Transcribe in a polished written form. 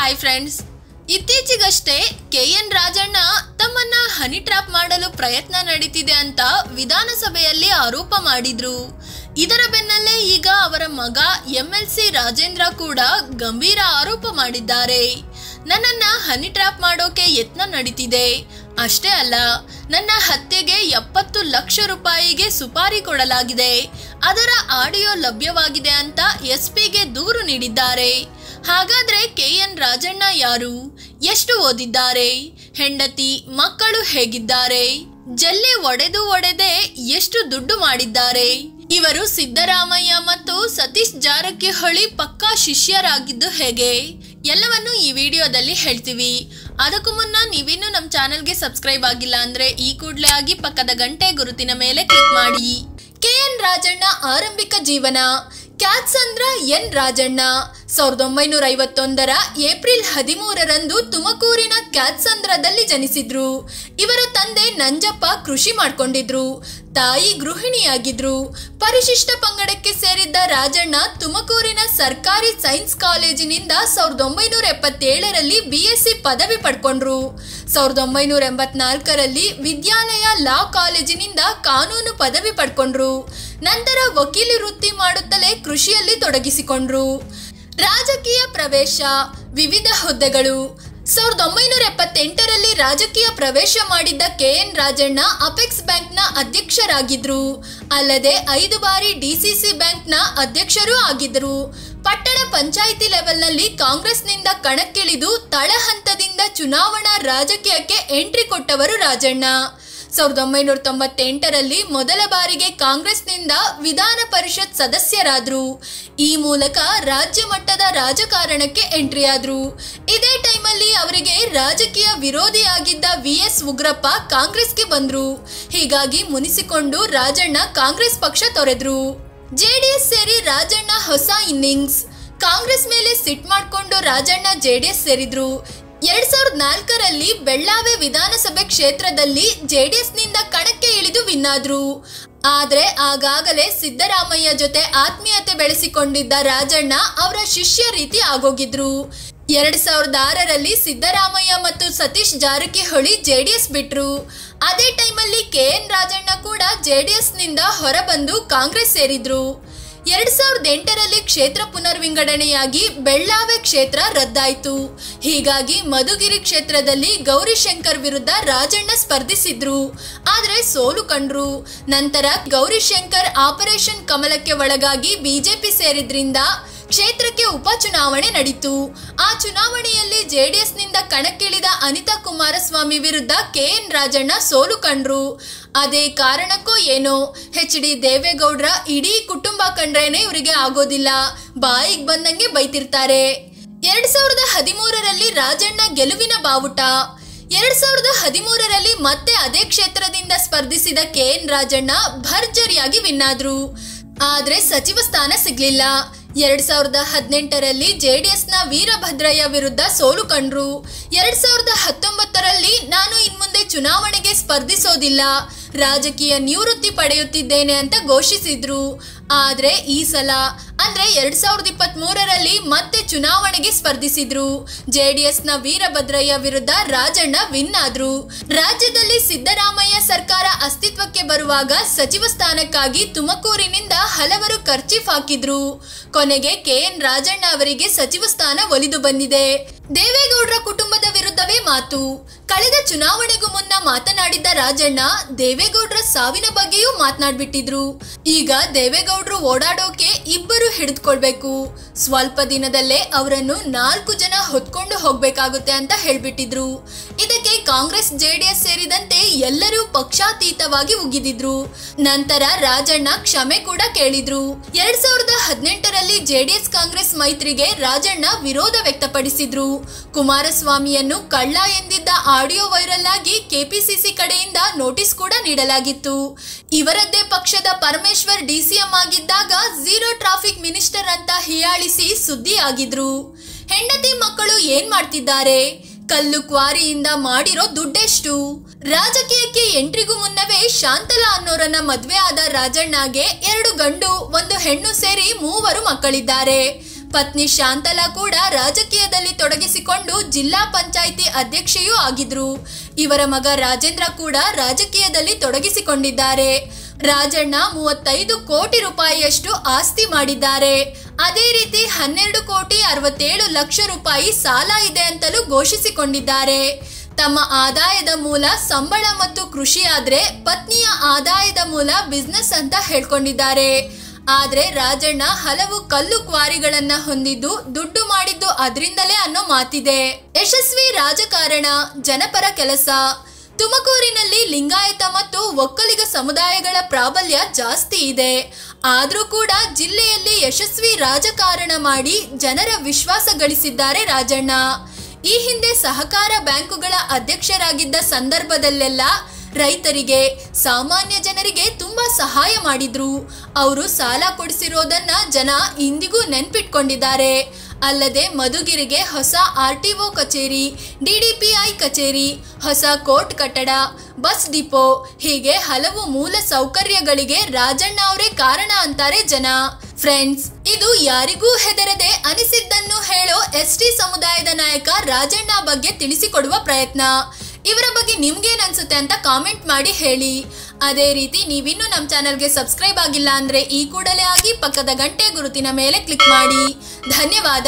Hi friends, ಇತ್ತೀಚೆಗಷ್ಟೇ K N Rajanna ತಮ್ಮನ್ನ honey trap ಮಾಡಲು ಪ್ರಯತ್ನ ನಡೀತಿದೆ ಅಂತ ವಿಧಾನಸಭೆಯಲ್ಲಿ ಆರೋಪ ಮಾಡಿದ್ರು. ಇದರ ಬೆನ್ನಲ್ಲೇ ಈಗ ಅವರ ಮಗ ಎಂಎಲ್ಸಿ ರಾಜೇಂದ್ರ ಕೂಡ ಗಂಭೀರ ಆರೋಪ ಮಾಡಿದ್ದಾರೆ. ನನ್ನನ್ನ ಹನಿ ಟ್ರ್ಯಾಪ್ ಮಾಡೋಕೆ ಯತ್ನ ನಡೀತಿದೆ, ಅಷ್ಟೇ ಅಲ್ಲ ನನ್ನ ಹತ್ಯೆಗೆ 70 ಲಕ್ಷ ರೂಪಾಯಿಗೆ ಸುಪಾರಿ ಕೊಡಲಾಗಿದೆ, ಅದರ ಆಡಿಯೋ ಲಭ್ಯವಾಗಿದೆ ಅಂತ ಎಸ್ಪಿಗೆ ದೂರು ನೀಡಿದ್ದಾರೆ. ಹಾಗಾದ್ರೆ ಕೆಎನ್ ರಾಜಣ್ಣ ಯಾರು, ಎಷ್ಟು ಓದಿದ್ದಾರೆ, ಹೆಂಡತಿ ಮಕ್ಕಳು ಹೇಗಿದ್ದಾರೆ, ಜಲ್ಲಿ ಒಡೆದೇ ಎಷ್ಟು ದುಡ್ಡು ಮಾಡಿದ್ದಾರೆ, ಇವರು ಸಿದ್ದರಾಮಯ್ಯ ಮತ್ತು ಸತೀಶ್ ಜಾರಕಿಹೊಳಿ ಪಕ್ಕಾ ಶಿಷ್ಯರಾಗಿದ್ದು ಹೇಗೆ, ಎಲ್ಲವನ್ನು ಈ ವಿಡಿಯೋದಲ್ಲಿ ಹೇಳ್ತೀವಿ. ಅದಕ್ಕೂ ಮುನ್ನ ನೀವಿನ್ನು ನಮ್ಮ ಚಾನೆಲ್ಗೆ ಸಬ್ಸ್ಕ್ರೈಬ್ ಆಗಿಲ್ಲ ಅಂದ್ರೆ ಈ ಕೂಡಲೇ ಆಗಿ ಪಕ್ಕದ ಗಂಟೆ ಗುರುತಿನ ಮೇಲೆ ಕ್ಲಿಕ್ ಮಾಡಿ. ಕೆಎನ್ ರಾಜಣ್ಣ ಆರಂಭಿಕ ಜೀವನ. ಕ್ಯಾತ್ಸಂದ್ರ ಎನ್ ರಾಜಣ್ಣ 1951 ಏಪ್ರಿಲ್ 13ರಂದು ತುಮಕೂರಿನ ಕ್ಯಾತ್ಸಂದ್ರದಲ್ಲಿ ಜನಿಸಿದ್ರು. ಇವರ ತಂದೆ ನಂಜಪ್ಪ ಕೃಷಿ ಮಾಡ್ಕೊಂಡಿದ್ರು, ತಾಯಿ ಗೃಹಿಣಿಯಾಗಿದ್ರು. ಪರಿಶಿಷ್ಟ ಪಂಗಡಕ್ಕೆ ಸೇರಿದ್ದ ರಾಜಣ್ಣ ತುಮಕೂರಿನ ಸರ್ಕಾರಿ ಸೈನ್ಸ್ ಕಾಲೇಜಿನಿಂದ 1977ರಲ್ಲಿ ಬಿಎಸ್ಸಿ ಪದವಿ ಪಡ್ಕೊಂಡ್ರು. 1984ರಲ್ಲಿ ವಿದ್ಯಾಲಯ ಲಾ ಕಾಲೇಜಿನಿಂದ ಕಾನೂನು ಪದವಿ ಪಡ್ಕೊಂಡ್ರು. ನಂತರ ವಕೀಲಿ ವೃತ್ತಿ ಮಾಡುತ್ತಲೇ ಕೃಷಿಯಲ್ಲಿ ತೊಡಗಿಸಿಕೊಂಡ್ರು. ರಾಜಕೀಯ ಪ್ರವೇಶ, ವಿವಿಧ ಹುದ್ದೆಗಳು. 1978ರಲ್ಲಿ ರಾಜಕೀಯ ಪ್ರವೇಶ ಮಾಡಿದ್ದ ಕೆಎನ್ ರಾಜಣ್ಣ ಅಪೆಕ್ಸ್ ಬ್ಯಾಂಕ್ನ ಅಧ್ಯಕ್ಷರಾಗಿದ್ರು. ಅಲ್ಲದೆ 5 ಬಾರಿ ಡಿಸಿಸಿ ಬ್ಯಾಂಕ್ನ ಅಧ್ಯಕ್ಷರೂ ಆಗಿದ್ರು. ಪಟ್ಟಣ ಪಂಚಾಯಿತಿ ಲೆವೆಲ್ನಲ್ಲಿ ಕಾಂಗ್ರೆಸ್ನಿಂದ ಕಣಕ್ಕಿಳಿದು ತಳಹಂತದಿಂದ ಚುನಾವಣಾ ರಾಜಕೀಯಕ್ಕೆ ಎಂಟ್ರಿ ಕೊಟ್ಟವರು ರಾಜಣ್ಣ. 1998ರಲ್ಲಿ ಮೊದಲ ಬಾರಿಗೆ ಕಾಂಗ್ರೆಸ್ನಿಂದ ವಿಧಾನ ಪರಿಷತ್ ಸದಸ್ಯರಾದ್ರು. ಈ ಮೂಲಕ ರಾಜ್ಯ ಮಟ್ಟದ ರಾಜಕಾರಣಕ್ಕೆ ಎಂಟ್ರಿ ಆದ್ರು. ಇದೇ ಟೈಮಲ್ಲಿ ಅವರಿಗೆ ರಾಜಕೀಯ ವಿರೋಧಿಯಾಗಿದ್ದ ವಿಎಸ್ ಉಗ್ರಪ್ಪ ಕಾಂಗ್ರೆಸ್ಗೆ ಬಂದ್ರು. ಹೀಗಾಗಿ ಮುನಿಸಿಕೊಂಡು ರಾಜಣ್ಣ ಕಾಂಗ್ರೆಸ್ ಪಕ್ಷ ತೊರೆದ್ರು. ಜೆಡಿಎಸ್ ಸೇರಿ ರಾಜಣ್ಣ ಹೊಸ ಇನ್ನಿಂಗ್ಸ್. ಕಾಂಗ್ರೆಸ್ ಮೇಲೆ ಸಿಟ್ ಮಾಡಿಕೊಂಡು ರಾಜಣ್ಣ ಜೆಡಿಎಸ್ ಸೇರಿದ್ರು. 2004ರಲ್ಲಿ ಬೆಳ್ಳಾವೆ ವಿಧಾನಸಭೆ ಕ್ಷೇತ್ರದಲ್ಲಿ ಜೆಡಿಎಸ್ನಿಂದ ಕಣಕ್ಕೆ ಇಳಿದು ವಿನ್ ಆದ್ರು. ಆದ್ರೆ ಆಗಾಗಲೇ ಸಿದ್ದರಾಮಯ್ಯ ಜೊತೆ ಆತ್ಮೀಯತೆ ಬೆಳೆಸಿಕೊಂಡಿದ್ದ ರಾಜಣ್ಣ ಅವರ ಶಿಷ್ಯ ರೀತಿ ಆಗೋಗಿದ್ರು. 2006ರಲ್ಲಿ ಸಿದ್ದರಾಮಯ್ಯ ಮತ್ತು ಸತೀಶ್ ಜಾರಕಿಹೊಳಿ ಜೆಡಿಎಸ್ ಬಿಟ್ರು. ಅದೇ ಟೈಮಲ್ಲಿ ಕೆಎನ್ ರಾಜಣ್ಣ ಕೂಡ ಜೆಡಿಎಸ್ನಿಂದ ಹೊರಬಂದು ಕಾಂಗ್ರೆಸ್ ಸೇರಿದ್ರು. 2008ರಲ್ಲಿ ಕ್ಷೇತ್ರ ಪುನರ್ವಿಂಗಡಣೆಯಾಗಿ ಬೆಳ್ಳಾವೆ ಕ್ಷೇತ್ರ ರದ್ದಾಯಿತು. ಹೀಗಾಗಿ ಮಧುಗಿರಿ ಕ್ಷೇತ್ರದಲ್ಲಿ ಗೌರಿಶಂಕರ್ ವಿರುದ್ಧ ರಾಜಣ್ಣ ಸ್ಪರ್ಧಿಸಿದ್ರು, ಆದ್ರೆ ಸೋಲು ಕಂಡ್ರು. ನಂತರ ಗೌರಿಶಂಕರ್ ಆಪರೇಷನ್ ಕಮಲಕ್ಕೆ ಒಳಗಾಗಿ ಬಿಜೆಪಿ ಸೇರಿದ್ರಿಂದ ಕ್ಷೇತ್ರಕ್ಕೆ ಉಪಚುನಾವಣೆ ನಡೆಯಿತು. ಆ ಚುನಾವಣೆಯಲ್ಲಿ ಜೆಡಿಎಸ್ನಿಂದ ಕಣಕ್ಕಿಳಿದ ಅನಿತಾ ಕುಮಾರಸ್ವಾಮಿ ವಿರುದ್ಧ ಕೆಎನ್ ರಾಜಣ್ಣ ಸೋಲು ಕಂಡ್ರು. ಅದೇ ಕಾರಣಕ್ಕೋ ಏನೋ ಎಚ್.ಡಿ. ದೇವೇಗೌಡರ ಇಡೀ ಕುಟುಂಬ ಕಂಡ್ರೇನೆ ಇವರಿಗೆ ಆಗೋದಿಲ್ಲ, ಬಾಯಿಗೆ ಬಂದಂಗೆ ಬೈತಿರ್ತಾರೆ. 2013ರಲ್ಲಿ ರಾಜಣ್ಣ ಗೆಲುವಿನ ಬಾವುಟ. 2013ರಲ್ಲಿ ಮತ್ತೆ ಅದೇ ಕ್ಷೇತ್ರದಿಂದ ಸ್ಪರ್ಧಿಸಿದ ಕೆಎನ್ ರಾಜಣ್ಣ ಭರ್ಜರಿಯಾಗಿ ವಿನ್ ಆದ್ರು. ಆದ್ರೆ ಸಚಿವ ಸ್ಥಾನ ಸಿಗ್ಲಿಲ್ಲ. 2018ರಲ್ಲಿ ಜೆಡಿಎಸ್ನ ವೀರಭದ್ರಯ್ಯ ವಿರುದ್ಧ ಸೋಲು ಕಂಡ್ರು. 2019ರಲ್ಲಿ ನಾನು ಇನ್ಮುಂದೆ ಚುನಾವಣೆಗೆ ಸ್ಪರ್ಧಿಸೋದಿಲ್ಲ, ರಾಜಕೀಯ ನಿವೃತ್ತಿ ಪಡೆಯುತ್ತಿದ್ದೇನೆ ಅಂತ ಘೋಷಿಸಿದ್ರು. ಆದ್ರೆ ಈ ಸಲ ಅಂದ್ರೆ 2023ರಲ್ಲಿ ಮತ್ತೆ ಚುನಾವಣೆಗೆ ಸ್ಪರ್ಧಿಸಿದ್ರು. ಜೆಡಿಎಸ್ನ ವೀರಭದ್ರಯ್ಯ ವಿರುದ್ಧ ರಾಜಣ್ಣ ವಿನ್ ಆದ್ರು. ರಾಜ್ಯದಲ್ಲಿ ಸಿದ್ದರಾಮಯ್ಯ ಸರ್ಕಾರ ಅಸ್ತಿತ್ವಕ್ಕೆ ಬರುವಾಗ ಸಚಿವ ಸ್ಥಾನಕ್ಕಾಗಿ ತುಮಕೂರಿನಿಂದ ಹಲವರು ಕರ್ಚೀಫ್ ಹಾಕಿದ್ರು. ಕೊನೆಗೆ ಕೆಎನ್ ರಾಜಣ್ಣ ಅವರಿಗೆ ಸಚಿವ ಸ್ಥಾನ ಒಲಿದು ಬಂದಿದೆ. ದೇವೇಗೌಡರ ಕುಟುಂಬದ ವಿರುದ್ಧವೇ ಮಾತು. ಕಳೆದ ಚುನಾವಣೆಗೂ ಮುನ್ನ ಮಾತನಾಡಿದ್ದ ರಾಜಣ್ಣ ದೇವೇಗೌಡರ ಸಾವಿನ ಬಗ್ಗೆಯೂ ಮಾತನಾಡ್ಬಿಟ್ಟಿದ್ರು. ಈಗ ದೇವೇಗೌಡರು ಓಡಾಡೋಕೆ ಇಬ್ಬರು ಹಿಡಿದುಕೊಳ್ಬೇಕು, ಸ್ವಲ್ಪ ದಿನದಲ್ಲೇ ಅವರನ್ನು 4 ಜನ ಹೊತ್ಕೊಂಡು ಹೋಗ್ಬೇಕಾಗುತ್ತೆ ಅಂತ ಹೇಳ್ಬಿಟ್ಟಿದ್ರು. ಇದಕ್ಕೆ ಕಾಂಗ್ರೆಸ್ ಜೆಡಿಎಸ್ ಸೇರಿದಂತೆ ಎಲ್ಲರೂ ಪಕ್ಷಾತೀತವಾಗಿ ಉಗಿದಿದ್ರು. ನಂತರ ರಾಜಣ್ಣ ಕ್ಷಮೆ ಕೂಡ ಕೇಳಿದ್ರು. 2018ರಲ್ಲಿ ಜೆಡಿಎಸ್ ಕಾಂಗ್ರೆಸ್ ಮೈತ್ರಿಗೆ ರಾಜಣ್ಣ ವಿರೋಧ ವ್ಯಕ್ತಪಡಿಸಿದ್ರು. ಕುಮಾರಸ್ವಾಮಿಯನ್ನು ಕಳ್ಳ ಎಂದಿದ್ದ ಆಡಿಯೋ ವೈರಲ್ ಆಗಿ ಕೆಪಿಸಿಸಿ ಕಡೆಯಿಂದ ನೋಟಿಸ್ ಕೂಡ ನೀಡಲಾಗಿತ್ತು. ಇವರದ್ದೇ ಪಕ್ಷದ ಪರಮೇಶ್ವರ್ ಡಿಸಿಎಂ ಆಗಿದ್ದಾಗ ಝೀರೋ ಟ್ರಾಫಿಕ್ ಮಿನಿಸ್ಟರ್ ಅಂತ ಹೀಯಾಳಿಸಿ ಸುದ್ದಿ ಆಗಿದ್ರು. ಹೆಂಡತಿ ಮಕ್ಕಳು ಏನ್ ಮಾಡ್ತಿದ್ದಾರೆ, ಕಲ್ಲು ಕ್ವಾರಿಯಿಂದ ಮಾಡಿರೋ ದುಡ್ಡೆಷ್ಟು. ರಾಜಕೀಯಕ್ಕೆ ಎಂಟ್ರಿಗೂ ಮುನ್ನವೇ ಶಾಂತಲಾ ಅನ್ನೋರನ್ನ ಮದ್ವೆ ಆದ ರಾಜಣ್ಣಗೆ 2 ಗಂಡು 1 ಹೆಣ್ಣು ಸೇರಿ 3 ಮಕ್ಕಳಿದ್ದಾರೆ. ಪತ್ನಿ ಶಾಂತಲಾ ಕೂಡ ರಾಜಕೀಯದಲ್ಲಿ ತೊಡಗಿಸಿಕೊಂಡು ಜಿಲ್ಲಾ ಪಂಚಾಯಿತಿ ಅಧ್ಯಕ್ಷೆಯೂ ಆಗಿದ್ರು. ಇವರ ಮಗ ರಾಜೇಂದ್ರ ಕೂಡ ರಾಜಕೀಯದಲ್ಲಿ ತೊಡಗಿಸಿಕೊಂಡಿದ್ದಾರೆ. ರಾಜಣ್ಣ 35 ಕೋಟಿ ರೂಪಾಯಿಯಷ್ಟು ಆಸ್ತಿ ಮಾಡಿದ್ದಾರೆ. ಅದೇ ರೀತಿ 12,67,00,000 ರೂಪಾಯಿ ಸಾಲ ಇದೆ ಅಂತಲೂ ಘೋಷಿಸಿಕೊಂಡಿದ್ದಾರೆ. ತಮ್ಮ ಆದಾಯದ ಮೂಲ ಸಂಬಳ ಮತ್ತು ಕೃಷಿ ಆದ್ರೆ ಪತ್ನಿಯ ಆದಾಯದ ಮೂಲ ಬಿಸ್ನೆಸ್ ಅಂತ ಹೇಳ್ಕೊಂಡಿದ್ದಾರೆ. ಆದ್ರೆ ರಾಜಣ್ಣ ಹಲವು ಕಲ್ಲು ಕ್ವಾರಿಗಳನ್ನ ಹೊಂದಿದ್ದು ದುಡ್ಡು ಮಾಡಿದ್ದು ಅದರಿಂದಲೇ ಅನ್ನೋ ಮಾತಿದೆ. ಯಶಸ್ವಿ ರಾಜಕಾರಣ, ಜನಪರ ಕೆಲಸ. ತುಮಕೂರಿನಲ್ಲಿ ಲಿಂಗಾಯತ ಮತ್ತು ಒಕ್ಕಲಿಗ ಸಮುದಾಯಗಳ ಪ್ರಾಬಲ್ಯ ಜಾಸ್ತಿ ಇದೆ. ಆದ್ರೂ ಕೂಡ ಜಿಲ್ಲೆಯಲ್ಲಿ ಯಶಸ್ವಿ ರಾಜಕಾರಣ ಮಾಡಿ ಜನರ ವಿಶ್ವಾಸ ಗಳಿಸಿದ್ದಾರೆ ರಾಜಣ್ಣ. ಈ ಹಿಂದೆ ಸಹಕಾರ ಬ್ಯಾಂಕುಗಳ ಅಧ್ಯಕ್ಷರಾಗಿದ್ದ ಸಂದರ್ಭದಲ್ಲೆಲ್ಲ ರೈತರಿಗೆ, ಸಾಮಾನ್ಯ ಜನರಿಗೆ ತುಂಬಾ ಸಹಾಯ ಮಾಡಿದ್ರು. ಅವರು ಸಾಲ ಕೊಡಿಸಿರೋದನ್ನ ಜನ ಇಂದಿಗೂ ನೆನ್ಪಿಟ್ಕೊಂಡಿದ್ದಾರೆ. ಅಲ್ಲದೆ ಮಧುಗಿರಿಗೆ ಹೊಸ RTO ಕಚೇರಿ, DDPI ಕಚೇರಿ, ಹೊಸ ಕೋರ್ಟ್ ಕಟ್ಟಡ, ಬಸ್ ಡಿಪೋ ಹೀಗೆ ಹಲವು ಮೂಲ ಸೌಕರ್ಯಗಳಿಗೆ ರಾಜಣ್ಣ ಅವರೇ ಕಾರಣ ಅಂತಾರೆ ಜನ. ಫ್ರೆಂಡ್ಸ್, ಇದು ಯಾರಿಗೂ ಹೆದರದೆ ಅನಿಸಿದ್ದನ್ನು ಹೇಳೋ ST ಸಮುದಾಯದ ನಾಯಕ ರಾಜಣ್ಣ ಬಗ್ಗೆ ತಿಳಿಸಿಕೊಡುವ ಪ್ರಯತ್ನ. ಇವರ ಬಗ್ಗೆ ನಿಮ್ಗೇನ್ ಅನ್ಸುತ್ತೆ ಅಂತ ಕಾಮೆಂಟ್ ಮಾಡಿ ಹೇಳಿ. ಅದೇ ರೀತಿ ನೀವಿನ್ನೂ ನಮ್ಮ ಚಾನಲ್ಗೆ ಸಬ್ಸ್ಕ್ರೈಬ್ ಆಗಿಲ್ಲ ಅಂದ್ರೆ ಈ ಕೂಡಲೇ ಆಗಿ ಪಕ್ಕದ ಗಂಟೆ ಗುರುತಿನ ಮೇಲೆ ಕ್ಲಿಕ್ ಮಾಡಿ. ಧನ್ಯವಾದ.